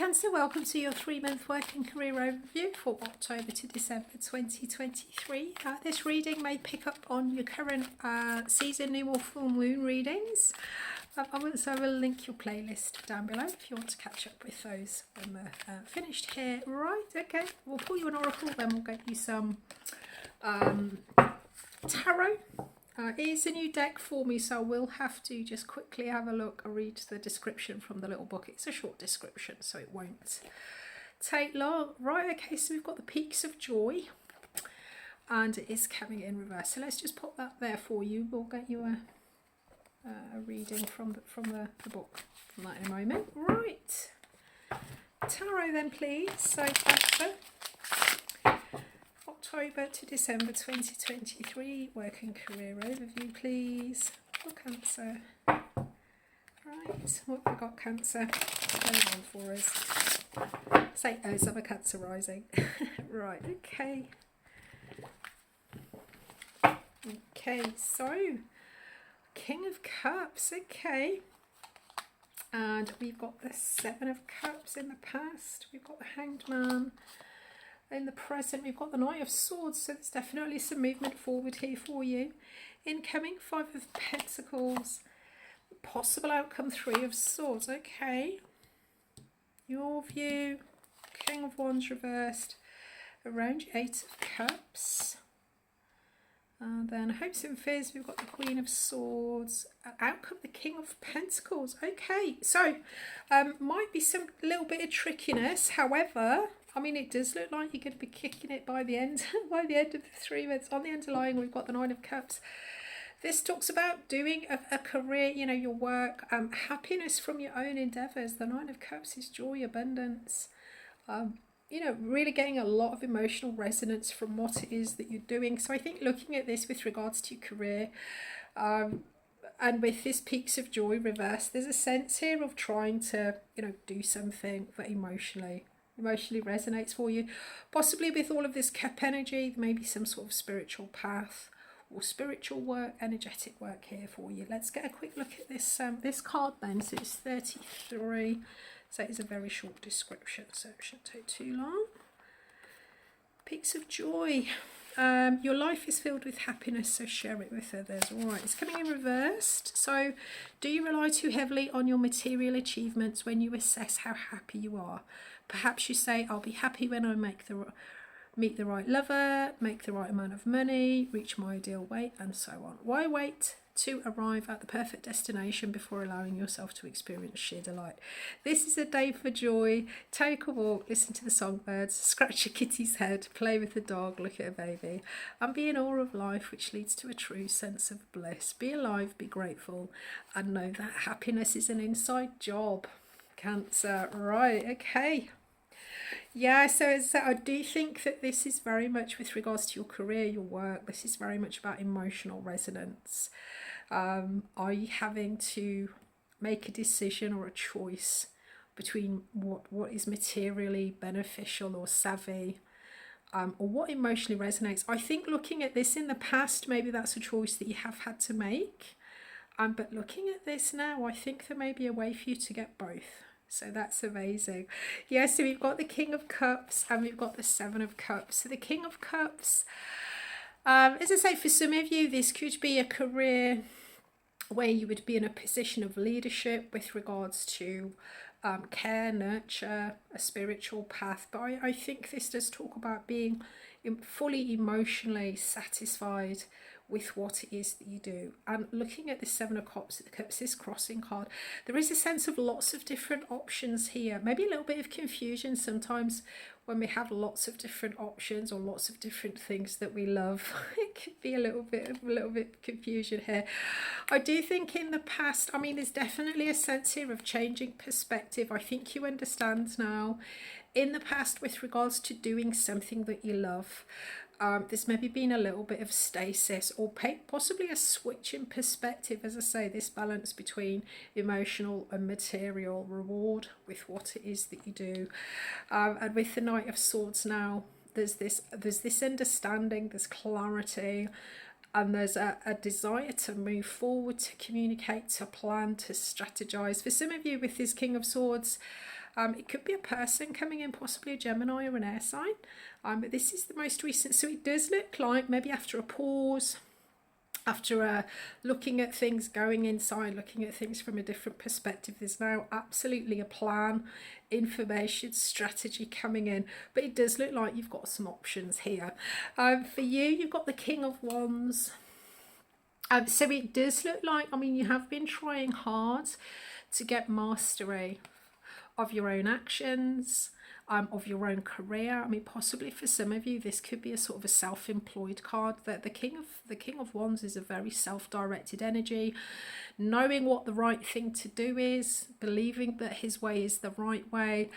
Cancer, welcome to your 3-month working career overview for October to December 2023. This reading may pick up on your current season new or full moon readings. I will link your playlist down below if you want to catch up with those when we're finished here. Right, okay, we'll pull you an oracle, then we'll get you some tarot. It is a new deck for me, so I will have to just quickly have a look and read the description from the little book. It's a short description, so it won't take long. Right, okay, so we've got the Peaks of Joy, and it is coming in reverse. So let's just pop that there for you. We'll get you a reading from the book from that in a moment. Right, tarot then, please. So Cancer, October to December 2023, working career overview, please, for Cancer. Right, what have we got, Cancer, going on for us? Say, oh, some are Cancer rising. Right, okay. Okay, so, King of Cups, okay. And we've got the 7 of Cups in the past. We've got the Hanged Man. In the present, we've got the Knight of Swords, so there's definitely some movement forward here for you. Incoming, 5 of Pentacles, possible outcome, 3 of Swords, okay. Your view, King of Wands reversed, around 8 of Cups. And then hopes and fears, we've got the Queen of Swords, outcome, the King of Pentacles, okay. So, might be some little bit of trickiness, however, I mean, it does look like you're going to be kicking it by the end, by the end of the 3 months. On the underlying, we've got the 9 of Cups. This talks about doing a career, you know, your work, happiness from your own endeavours. The 9 of Cups is joy, abundance, you know, really getting a lot of emotional resonance from what it is that you're doing. So I think looking at this with regards to your career, and with this Peaks of Joy reverse, there's a sense here of trying to, you know, do something that emotionally resonates for you, possibly with all of this Cup energy, maybe some sort of spiritual path or spiritual work, energetic work here for you. Let's get a quick look at this this card then. So it's 33, so it's a very short description, so it shouldn't take too long. Peaks of Joy, your life is filled with happiness, so share it with others. All right, it's coming in reversed. So do you rely too heavily on your material achievements when you assess how happy you are? Perhaps you say, I'll be happy when I meet the right lover, make the right amount of money, reach my ideal weight, and so on. Why wait to arrive at the perfect destination before allowing yourself to experience sheer delight? This is a day for joy. Take a walk, listen to the songbirds, scratch your kitty's head, play with the dog, look at a baby, and be in awe of life, which leads to a true sense of bliss. Be alive, be grateful, and know that happiness is an inside job. Cancer, right, okay. Yeah, so I do think that this is very much with regards to your career, your work. This is very much about emotional resonance. Are you having to make a decision or a choice between what is materially beneficial or savvy, or what emotionally resonates? I think looking at this in the past, maybe that's a choice that you have had to make. But looking at this now, I think there may be a way for you to get both. So that's amazing. Yeah, so we've got the King of Cups and we've got the 7 of Cups. So the King of Cups, as I say, for some of you, this could be a career where you would be in a position of leadership with regards to care, nurture, a spiritual path. But I think this does talk about being fully emotionally satisfied with what it is that you do. And looking at the 7 of Cups, this crossing card, there is a sense of lots of different options here. Maybe a little bit of confusion sometimes when we have lots of different options or lots of different things that we love. It could be a little bit of confusion here. I do think in the past, I mean, there's definitely a sense here of changing perspective. I think you understand now. In the past, with regards to doing something that you love, there's maybe been a little bit of stasis or possibly a switch in perspective. As I say, this balance between emotional and material reward with what it is that you do. And with the Knight of Swords now, there's this understanding, there's clarity, and there's a desire to move forward, to communicate, to plan, to strategize. For some of you with this King of Swords, It could be a person coming in, possibly a Gemini or an air sign. But this is the most recent. So it does look like maybe after a pause, after looking at things, going inside, looking at things from a different perspective, there's now absolutely a plan, information, strategy coming in. But it does look like you've got some options here. For you, you've got the King of Wands. So it does look like, I mean, you have been trying hard to get mastery of your own actions, of your own career. I mean, possibly for some of you, this could be a sort of a self-employed card. That the King of Wands is a very self-directed energy, knowing what the right thing to do is, believing that his way is the right way.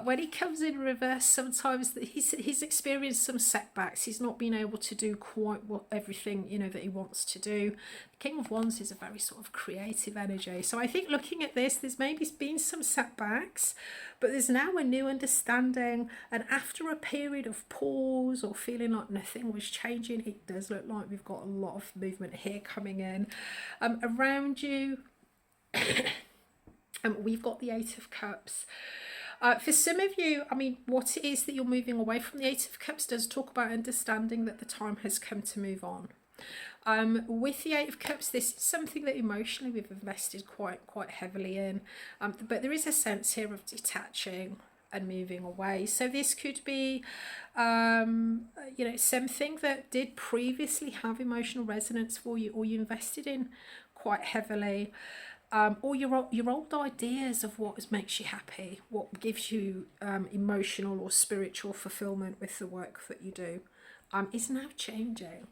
When he comes in reverse, sometimes he's experienced some setbacks. He's not been able to do quite everything, you know, that he wants to do. The King of Wands is a very sort of creative energy. So I think looking at this, there's maybe been some setbacks, but there's now a new understanding. And after a period of pause or feeling like nothing was changing, it does look like we've got a lot of movement here coming in. Around you, we've got the Eight of Cups. For some of you, I mean, what it is that you're moving away from, the Eight of Cups does talk about understanding that the time has come to move on. With the Eight of Cups, this is something that emotionally we've invested quite heavily in, but there is a sense here of detaching and moving away. So this could be you know, something that did previously have emotional resonance for you, or you invested in quite heavily, or your old ideas of what makes you happy, what gives you emotional or spiritual fulfillment with the work that you do, is now changing.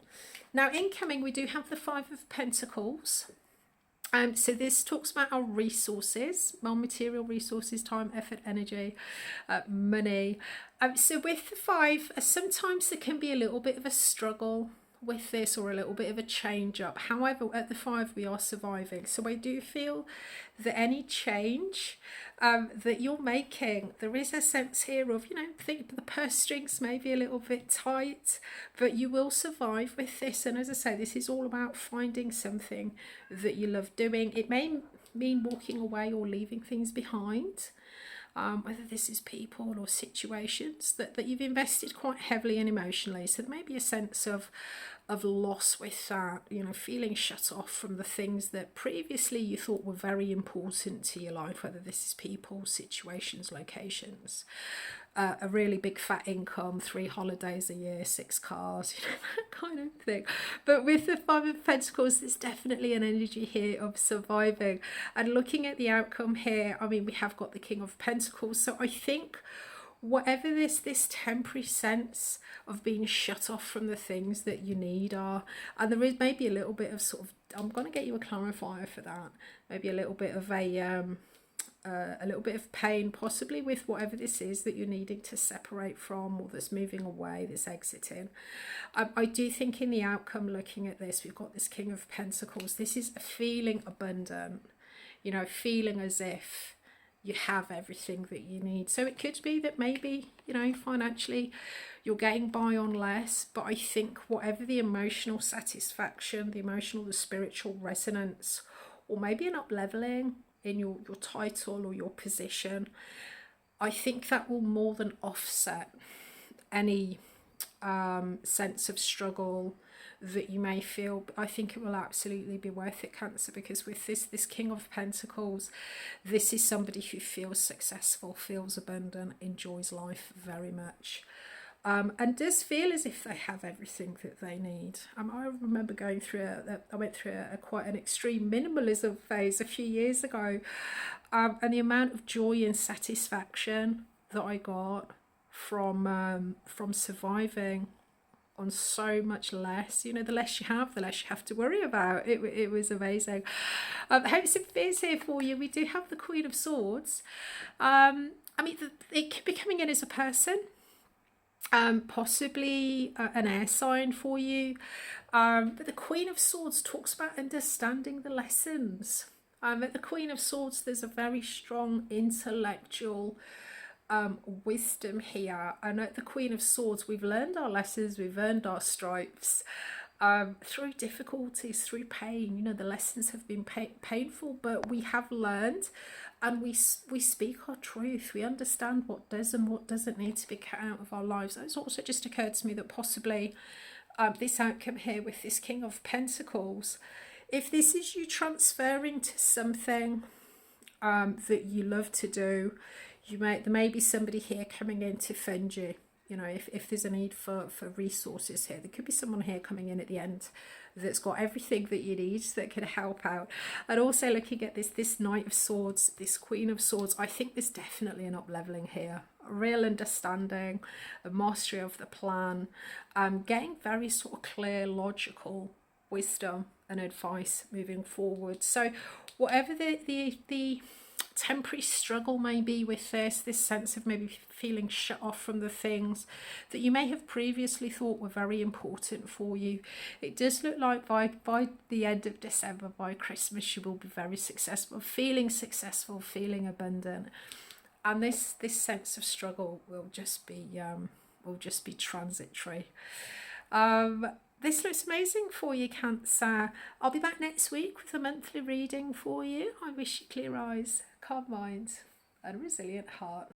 Now incoming, we do have the Five of Pentacles. So this talks about our resources, our material resources, time, effort, energy, money. So with the five, sometimes there can be a little bit of a struggle with this, or a little bit of a change up. However, at the five, we are surviving. So I do feel that any change that you're making, there is a sense here of, you know, think the purse strings may be a little bit tight, but you will survive with this. And as I say, this is all about finding something that you love doing. It may mean walking away or leaving things behind. Whether this is people or situations that you've invested quite heavily in emotionally. So there may be a sense of loss with that, you know, feeling shut off from the things that previously you thought were very important to your life, whether this is people, situations, locations. A really big fat income, 3 holidays a year, 6 cars, you know, that kind of thing. But with the Five of Pentacles, there's definitely an energy here of surviving. And looking at the outcome here, I mean, we have got the King of Pentacles. So I think whatever this temporary sense of being shut off from the things that you need are, and there is maybe a little bit of sort of, I'm going to get you a clarifier for that, maybe a little bit of a little bit of pain, possibly with whatever this is that you're needing to separate from, or that's moving away, that's exiting. I do think in the outcome, looking at this, we've got this King of Pentacles. This is feeling abundant, you know, feeling as if you have everything that you need. So it could be that maybe, you know, financially you're getting by on less, but I think whatever the emotional satisfaction, the emotional, the spiritual resonance, or maybe an up-leveling in your title or your position, I think that will more than offset any sense of struggle that you may feel. I think it will absolutely be worth it, Cancer, because with this King of Pentacles, this is somebody who feels successful, feels abundant, enjoys life very much. And does feel as if they have everything that they need. I remember going through I went through quite an extreme minimalism phase a few years ago, and the amount of joy and satisfaction that I got from surviving on so much less. You know, the less you have, the less you have to worry about. It was amazing. Hopes and fears here for you. We do have the Queen of Swords. I mean, it could be coming in as a person. Possibly an air sign for you, but the Queen of Swords talks about understanding the lessons. At the Queen of Swords, there's a very strong intellectual wisdom here, and at the Queen of Swords, we've learned our lessons, we've earned our stripes through difficulties, through pain. You know, the lessons have been painful, but we have learned and we speak our truth. We understand what does and what doesn't need to be cut out of our lives. It's also just occurred to me that possibly this outcome here with this King of Pentacles, if this is you transferring to something that you love to do, there may be somebody here coming in to fund you. You know, if there's a need for resources here, there could be someone here coming in at the end that's got everything that you need that could help out. And also looking at this Knight of Swords, this Queen of Swords, I think there's definitely an up-leveling here. A real understanding, a mastery of the plan, getting very sort of clear, logical wisdom and advice moving forward. So whatever the temporary struggle may be with this sense of maybe feeling shut off from the things that you may have previously thought were very important for you, it does look like by the end of December, by Christmas, you will be very successful, feeling abundant, and this sense of struggle will just be transitory. This looks amazing for you, Cancer. I'll be back next week with a monthly reading for you. I wish you clear eyes, calm minds, and a resilient heart.